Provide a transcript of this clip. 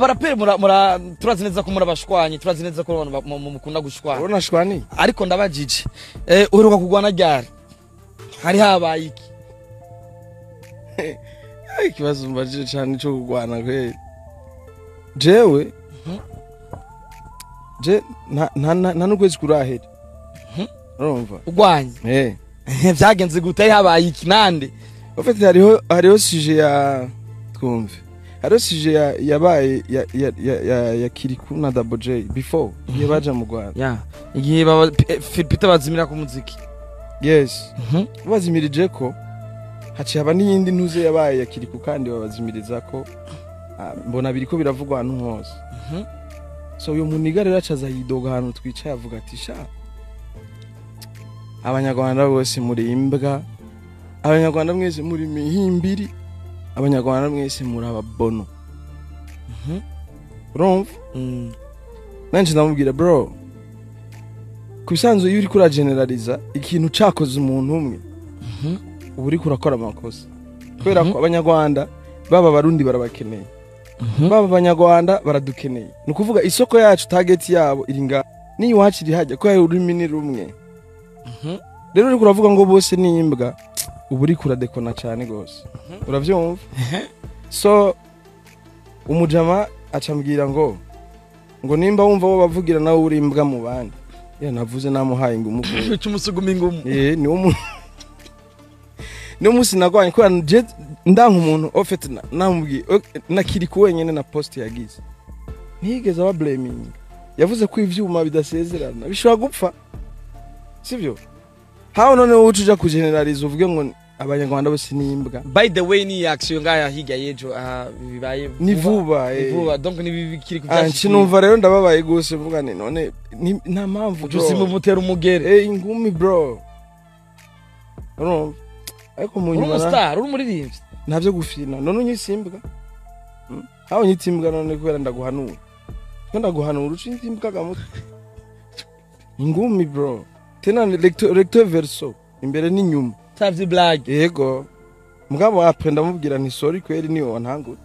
Barapere turazi neza ko murabashwanye, turazi neza ko mukunda gushwana. Urona shwani? Ariko ndabajije. Uheruka kugwana ryari? Hari habaye iki? Ikibazo mbajije cyane cyo kugwana kwe. Jewe nta n'ukwezi kurahera. Urumva? Ugwanye. Byagenze gute habaye iki nande? Ofite hariho sije ya twumve. Hariho sije yabaye ya Kiriku na Double J before yabaje mu Rwanda. Yeah. Igihe Peter bazimira ku muziki. Yes. Bazimirije ko haci haba n'iyindi ntuze yabaye ya Kiriku kandi babazimiriza ko mbona biriko biravugwa ahantu hose. So uyu muniga rero acaza yidoga ahantu twicaye avuga ati sha Abanyarwanda bose muri imbwa, Abanyarwanda mwese muri mihimbiri, Abanyarwanda mwese muri ababono. Urumva? Nanje ndamubwira bro, kubisanzwe iyo uri kura generaliza ikintu cakoze umuntu umwe, ubu uri kurakora amakosa. Kubera ko Abanyarwanda baba barundi barabakeneye. Baba Abanyarwanda baradukeneye. Nukuvuga isoko yacu target yabo iringa ni iwacu iri hajya ko ari ururimi ni rumwe. Rero uri kuravuga ngo bose ni imbwa, ubu uri kuradekona cyane gose. Uravyumva? So umujama acambwira ngo nimba wumva bo bavugira nawe uri imbwa mu bandi. Ya navuze namuhaye ngumu. Cyumusuguma ingumu. Ni umuntu. Ni umunsi nagwanye ko ndanka umuntu ofete namubwiye nakiri ku wenyene na post yagize. Ntigeze aba blaming. Yavuze ko ivyuma bidasezerana bishobora gupfa. Sivyo? How none ucuja ku generalize uvuge ngo Abanyarwanda bose ni imbwa. By the way ni action ngaya higa yejo bibaye ni vuba vuba donc ni bikiri kubyashika. Kinumva rero ndababaye gose mvuga none nta mpamvu bro. Uzi mu mutera umugere. Ingumi bro. Urumva? Ariko mu nyuma star uri muririmbyi ntabyo gufina none unyisimbwa. Hawo nyitimbwa none kubera ndaguhanura. Ndaguhanura ucimbwa gamuto. Ingumi bro. Tena recto verso imbere n'inyuma. Tavye blague. Yego. Mugabo apre ndamubwira nti sorry kweri niwe wantangura.